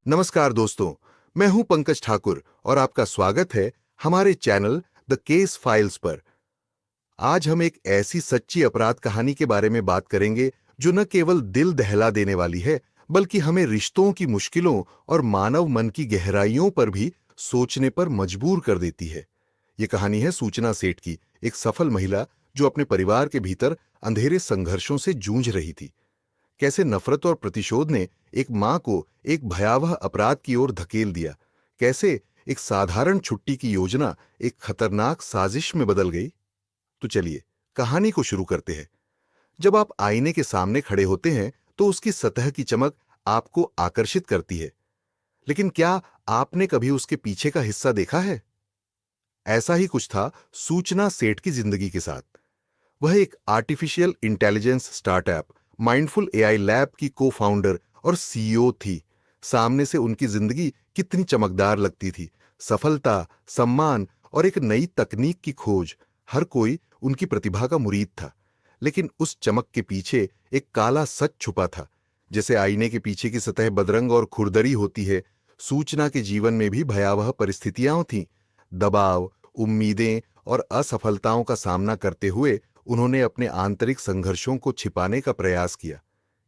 नमस्कार दोस्तों, मैं हूं पंकज ठाकुर और आपका स्वागत है हमारे चैनल द केस फाइल्स पर। आज हम एक ऐसी सच्ची अपराध कहानी के बारे में बात करेंगे जो न केवल दिल दहला देने वाली है, बल्कि हमें रिश्तों की मुश्किलों और मानव मन की गहराइयों पर भी सोचने पर मजबूर कर देती है। ये कहानी है सूचना सेठ की, एक सफल महिला जो अपने परिवार के भीतर अंधेरे संघर्षों से जूझ रही थी। कैसे नफरत और प्रतिशोध ने एक मां को एक भयावह अपराध की ओर धकेल दिया, कैसे एक साधारण छुट्टी की योजना एक खतरनाक साजिश में बदल गई। तो चलिए कहानी को शुरू करते हैं। जब आप आईने के सामने खड़े होते हैं तो उसकी सतह की चमक आपको आकर्षित करती है, लेकिन क्या आपने कभी उसके पीछे का हिस्सा देखा है? ऐसा ही कुछ था सूचना सेठ की जिंदगी के साथ। वह एक artificial intelligence startup mindful AI lab की को फाउंडर और सीईओ थी। सामने से उनकी जिंदगी कितनी चमकदार लगती थी। सफलता, सम्मान और एक नई तकनीक की खोज, हर कोई उनकी प्रतिभा का मुरीद था। लेकिन उस चमक के पीछे एक काला सच छुपा था। जैसे आईने के पीछे की सतह बदरंग और खुरदरी होती है, सूचना के जीवन में भी भयावह परिस्थितियां थीं। दबाव, उम्मीदें और असफलताओं का सामना करते हुए उन्होंने अपने आंतरिक संघर्षों को छिपाने का प्रयास किया।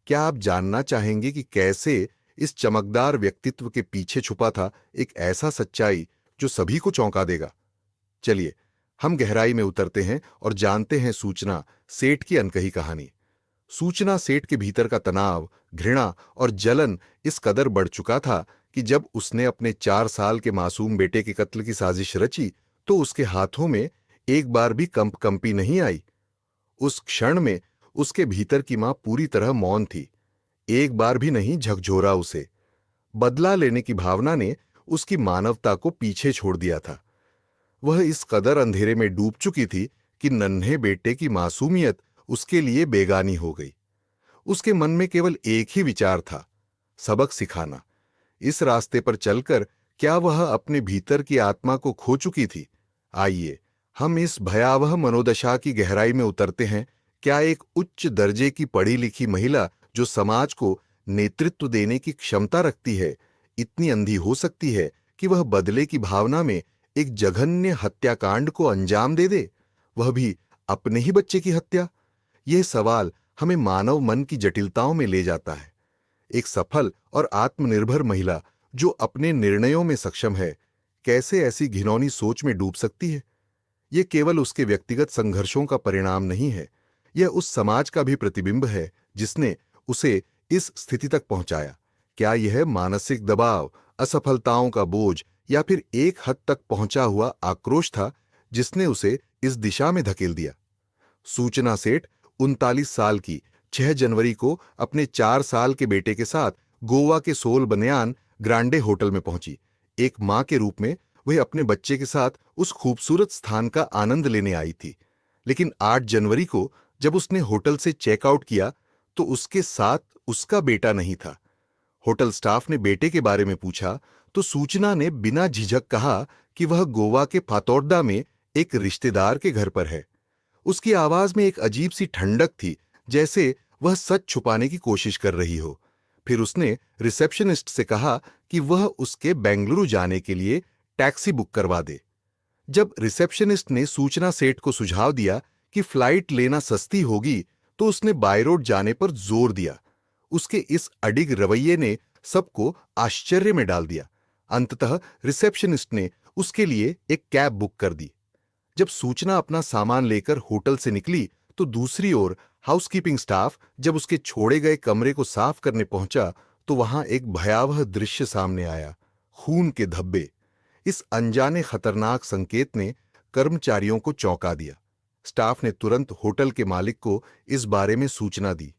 क्या आप जानना चाहेंगे कि कैसे इस चमकदार व्यक्तित्व के पीछे छुपा था एक ऐसा सच्चाई जो सभी को चौंका देगा? चलिए हम गहराई में उतरते हैं और जानते हैं सूचना सेठ की अनकही कहानी। सूचना सेठ के भीतर का तनाव, घृणा और जलन इस कदर बढ़ चुका था कि जब उसने अपने 4 साल के मासूम बेटे के कत्ल की साजिश रची तो उसके हाथों में एक बार भी कंपी नहीं आई। उस क्षण में उसके भीतर की मां पूरी तरह मौन थी। एक बार भी नहीं झकझोरा उसे। बदला लेने की भावना ने उसकी मानवता को पीछे छोड़ दिया था। वह इस कदर अंधेरे में डूब चुकी थी कि नन्हे बेटे की मासूमियत उसके लिए बेगानी हो गई। उसके मन में केवल एक ही विचार था, सबक सिखाना। इस रास्ते पर चलकर क्या वह अपने भीतर की आत्मा को खो चुकी थी? आइए हम इस भयावह मनोदशा की गहराई में उतरते हैं। क्या एक उच्च दर्जे की पढ़ी लिखी महिला जो समाज को नेतृत्व देने की क्षमता रखती है, इतनी अंधी हो सकती है कि वह बदले की भावना में एक जघन्य हत्याकांड को अंजाम दे दे, वह भी अपने ही बच्चे की हत्या? यह सवाल हमें मानव मन की जटिलताओं में ले जाता है। एक सफल और आत्मनिर्भर महिला जो अपने निर्णयों में सक्षम है, कैसे ऐसी घिनौनी सोच में डूब सकती है? यह केवल उसके व्यक्तिगत संघर्षों का परिणाम नहीं है, यह उस समाज का भी प्रतिबिंब है जिसने उसे इस स्थिति तक पहुंचाया। क्या यह मानसिक दबाव, असफलताओं का बोझ या फिर एक हद तक पहुंचा हुआ आक्रोश था जिसने उसे इस दिशा में धकेल दिया? सूचना सेठ 39 साल की 6 जनवरी को अपने 4 साल के बेटे के साथ गोवा के सोल बनियान ग्रांडे होटल में पहुंची। एक मां के रूप में वह अपने बच्चे के साथ उस खूबसूरत स्थान का आनंद लेने आई थी। लेकिन 8 जनवरी को जब उसने होटल से चेकआउट किया तो उसके साथ उसका बेटा नहीं था। होटल स्टाफ ने बेटे के बारे में पूछा तो सूचना ने बिना झिझक कहा कि वह गोवा के फातोर्डा में एक रिश्तेदार के घर पर है। उसकी आवाज में एक अजीब सी ठंडक थी, जैसे वह सच छुपाने की कोशिश कर रही हो। फिर उसने रिसेप्शनिस्ट से कहा कि वह उसके बेंगलुरु जाने के लिए टैक्सी बुक करवा दे। जब रिसेप्शनिस्ट ने सूचना सेठ को सुझाव दिया कि फ्लाइट लेना सस्ती होगी, तो उसने बाय रोड जाने पर जोर दिया। उसके इस अडिग रवैये ने सबको आश्चर्य में डाल दिया। अंततः रिसेप्शनिस्ट ने उसके लिए एक कैब बुक कर दी। जब सूचना अपना सामान लेकर होटल से निकली तो दूसरी ओर हाउसकीपिंग स्टाफ जब उसके छोड़े गए कमरे को साफ करने पहुंचा तो वहां एक भयावह दृश्य सामने आया। खून के धब्बे। इस अनजाने खतरनाक संकेत ने कर्मचारियों को चौंका दिया। स्टाफ ने तुरंत होटल के मालिक को इस बारे में सूचना दी।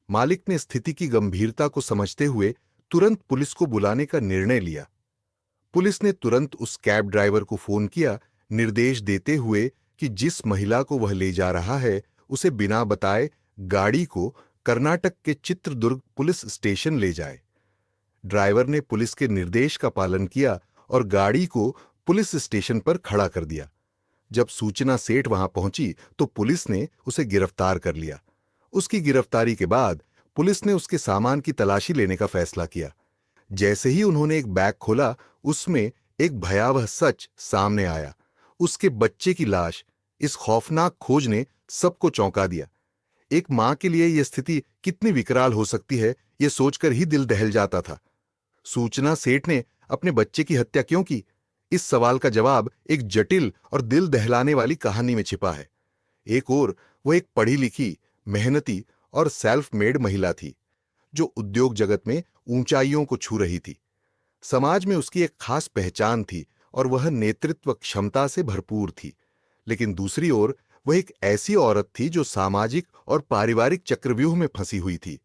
मालिक ने स्थिति की गंभीरता को समझते हुए तुरंत पुलिस को बुलाने का निर्णय लिया। पुलिस ने तुरंत उस कैब ड्राइवर को फोन किया, निर्देश देते हुए कि जिस महिला को वह ले जा रहा है उसे बिना बताए गाड़ी को कर्नाटक के चित्रदुर्ग पुलिस स्टेशन ले जाए। ड्राइवर ने पुलिस के निर्देश का पालन किया और गाड़ी को पुलिस स्टेशन पर खड़ा कर दिया। जब सूचना सेठ वहां पहुंची तो पुलिस ने उसे गिरफ्तार कर लिया। उसकी गिरफ्तारी के बाद पुलिस ने उसके सामान की तलाशी लेने का फैसला किया। जैसे ही उन्होंने एक बैग खोला, उसमें एक भयावह सच सामने आया। उसके बच्चे की लाश। इस खौफनाक खोज ने सबको चौंका दिया। एक मां के लिए यह स्थिति कितनी विकराल हो सकती है, यह सोचकर ही दिल दहल जाता था। सूचना सेठ ने अपने बच्चे की हत्या क्यों की? इस सवाल का जवाब एक जटिल और दिल दहलाने वाली कहानी में छिपा है। एक ओर वो एक पढ़ी लिखी, मेहनती और सेल्फ मेड महिला थी, जो उद्योग जगत में ऊंचाइयों को छू रही थी। समाज में उसकी एक खास पहचान थी और वह नेतृत्व क्षमता से भरपूर थी। लेकिन दूसरी ओर वह एक ऐसी औरत थी जो सामाजिक और पारिवारिक चक्रव्यूह में फंसी हुई थी।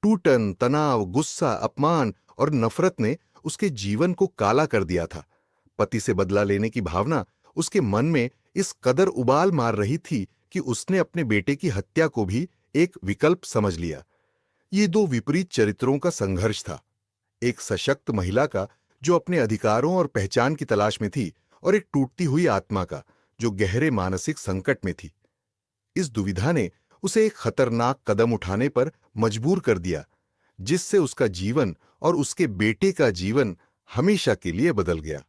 टूटन, तनाव, गुस्सा, अपमान और नफरत ने उसके जीवन को काला कर दिया था। पति से बदला लेने की भावना उसके मन में इस कदर उबाल मार रही थी कि उसने अपने बेटे की हत्या को भी एक विकल्प समझ लिया। ये दो विपरीत चरित्रों का संघर्ष था। एक सशक्त महिला का जो अपने अधिकारों और पहचान की तलाश में थी, और एक टूटती हुई आत्मा का जो गहरे मानसिक संकट में थी। इस दुविधा ने उसे एक खतरनाक कदम उठाने पर मजबूर कर दिया, जिससे उसका जीवन और उसके बेटे का जीवन हमेशा के लिए बदल गया।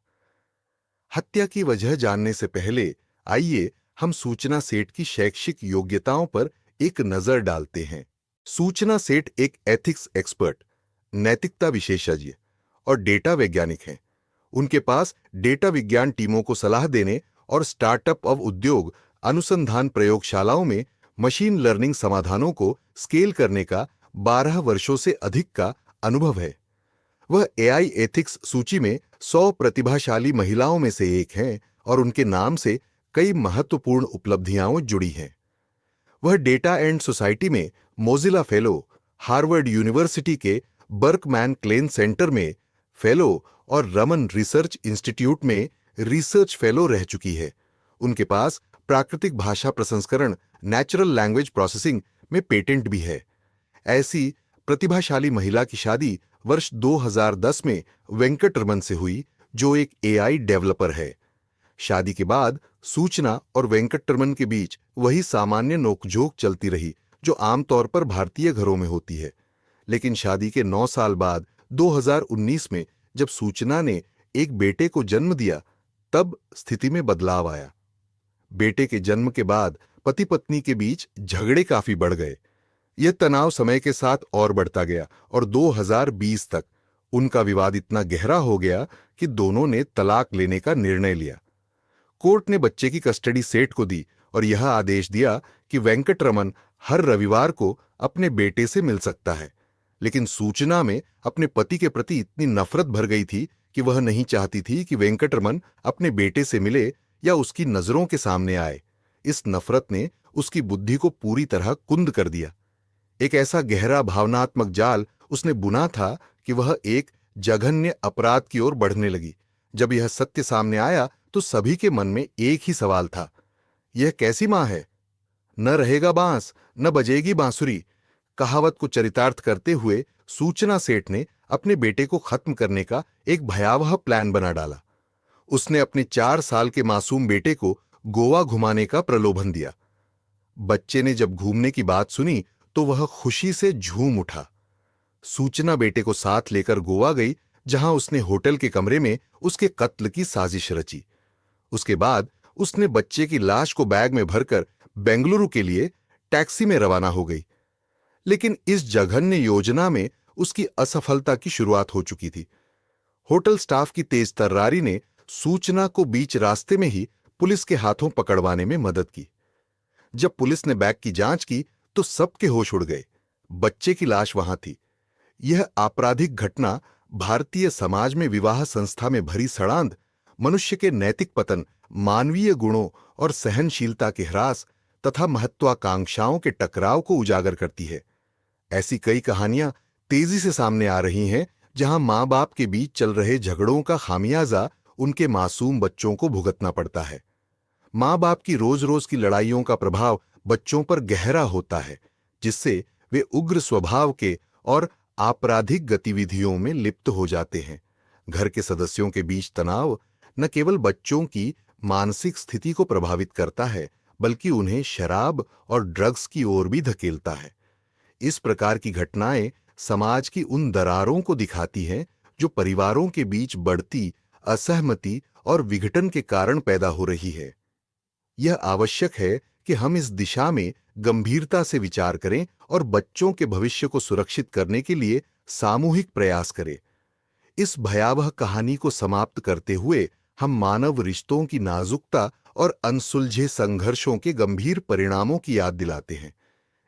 हत्या की वजह जानने से पहले आइए हम सूचना सेठ की शैक्षिक योग्यताओं पर एक नजर डालते हैं। सूचना सेठ एक एथिक्स एक्सपर्ट, नैतिकता विशेषज्ञ और डेटा वैज्ञानिक हैं। उनके पास डेटा विज्ञान टीमों को सलाह देने और स्टार्टअप और उद्योग अनुसंधान प्रयोगशालाओं में मशीन लर्निंग समाधानों को स्केल करने का 12 वर्षों से अधिक का अनुभव है। वह एआई एथिक्स सूची में 100 प्रतिभाशाली महिलाओं में से एक हैं और उनके नाम से कई महत्वपूर्ण उपलब्धियां जुड़ी हैं। वह डेटा एंड सोसाइटी में मोजिला फेलो, हार्वर्ड यूनिवर्सिटी के बर्कमैन क्लेन सेंटर में फेलो और रमन रिसर्च इंस्टीट्यूट में रिसर्च फेलो रह चुकी है। उनके पास प्राकृतिक भाषा प्रसंस्करण, नेचुरल लैंग्वेज प्रोसेसिंग में पेटेंट भी है। ऐसी प्रतिभाशाली महिला की शादी वर्ष 2010 में वेंकटरमन से हुई, जो एक एआई डेवलपर है। शादी के बाद सूचना और वेंकटरमन के बीच वही सामान्य नोकझोंक चलती रही जो आमतौर पर भारतीय घरों में होती है। लेकिन शादी के 9 साल बाद 2019 में जब सूचना ने एक बेटे को जन्म दिया, तब स्थिति में बदलाव आया। बेटे के जन्म के बाद पति पत्नी के बीच झगड़े काफी बढ़ गए। यह तनाव समय के साथ और बढ़ता गया और 2020 तक उनका विवाद इतना गहरा हो गया कि दोनों ने तलाक लेने का निर्णय लिया। कोर्ट ने बच्चे की कस्टडी सेठ को दी और यह आदेश दिया कि वेंकटरमन हर रविवार को अपने बेटे से मिल सकता है। लेकिन सूचना में अपने पति के प्रति इतनी नफरत भर गई थी कि वह नहीं चाहती थी कि वेंकटरमन अपने बेटे से मिले या उसकी नजरों के सामने आए। इस नफरत ने उसकी बुद्धि को पूरी तरह कुंद कर दिया। एक ऐसा गहरा भावनात्मक जाल उसने बुना था कि वह एक जघन्य अपराध की ओर बढ़ने लगी। जब यह सत्य सामने आया तो सभी के मन में एक ही सवाल था, यह कैसी मां है? न रहेगा बांस, न बजेगी बांसुरी। कहावत को चरितार्थ करते हुए सूचना सेठ ने अपने बेटे को खत्म करने का एक भयावह प्लान बना डाला। उसने अपने 4 साल के मासूम बेटे को गोवा घुमाने का प्रलोभन दिया। बच्चे ने जब घूमने की बात सुनी तो वह खुशी से झूम उठा। सूचना बेटे को साथ लेकर गोवा गई, जहां उसने होटल के कमरे में उसके कत्ल की साजिश रची। उसके बाद उसने बच्चे की लाश को बैग में भरकर बेंगलुरु के लिए टैक्सी में रवाना हो गई। लेकिन इस जघन्य योजना में उसकी असफलता की शुरुआत हो चुकी थी। होटल स्टाफ की तेज तर्रारी ने सूचना को बीच रास्ते में ही पुलिस के हाथों पकड़वाने में मदद की। जब पुलिस ने बैग की जांच की तो सबके होश उड़ गए। बच्चे की लाश वहां थी। यह आपराधिक घटना भारतीय समाज में विवाह संस्था में भरी सड़ांध, मनुष्य के नैतिक पतन, मानवीय गुणों और सहनशीलता के ह्रास तथा महत्वाकांक्षाओं के टकराव को उजागर करती है। ऐसी कई कहानियां तेजी से सामने आ रही हैं, जहां मां बाप के बीच चल रहे झगड़ों का खामियाजा उनके मासूम बच्चों को भुगतना पड़ता है। मां बाप की रोज रोज की लड़ाइयों का प्रभाव बच्चों पर गहरा होता है, जिससे वे उग्र स्वभाव के और आपराधिक गतिविधियों में लिप्त हो जाते हैं। घर के सदस्यों के बीच तनाव न केवल बच्चों की मानसिक स्थिति को प्रभावित करता है, बल्कि उन्हें शराब और ड्रग्स की ओर भी धकेलता है। इस प्रकार की घटनाएं समाज की उन दरारों को दिखाती हैं जो परिवारों के बीच बढ़ती असहमति और विघटन के कारण पैदा हो रही है। यह आवश्यक है कि हम इस दिशा में गंभीरता से विचार करें और बच्चों के भविष्य को सुरक्षित करने के लिए सामूहिक प्रयास करें। इस भयावह कहानी को समाप्त करते हुए हम मानव रिश्तों की नाजुकता और अनसुलझे संघर्षों के गंभीर परिणामों की याद दिलाते हैं।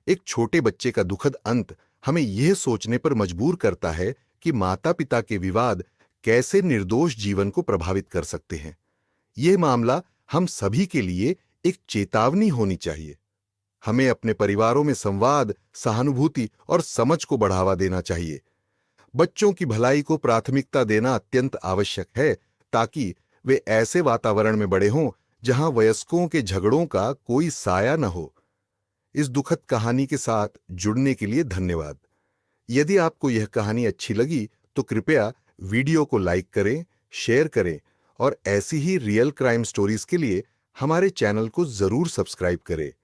एक छोटे बच्चे का दुखद अंत हमें यह सोचने पर मजबूर करता है कि माता-पिता के विवाद कैसे निर्दोष जीवन को प्रभावित कर सकते हैं। यह मामला हम सभी के लिए एक चेतावनी होनी चाहिए। हमें अपने परिवारों में संवाद, सहानुभूति और समझ को बढ़ावा देना चाहिए। बच्चों की भलाई को प्राथमिकता देना अत्यंत आवश्यक है, ताकि वे ऐसे वातावरण में बड़े हों जहां वयस्कों के झगड़ों का कोई साया न हो। इस दुखद कहानी के साथ जुड़ने के लिए धन्यवाद। यदि आपको यह कहानी अच्छी लगी तो कृपया वीडियो को लाइक करें, शेयर करें और ऐसी ही रियल क्राइम स्टोरीज के लिए हमारे चैनल को जरूर सब्सक्राइब करें।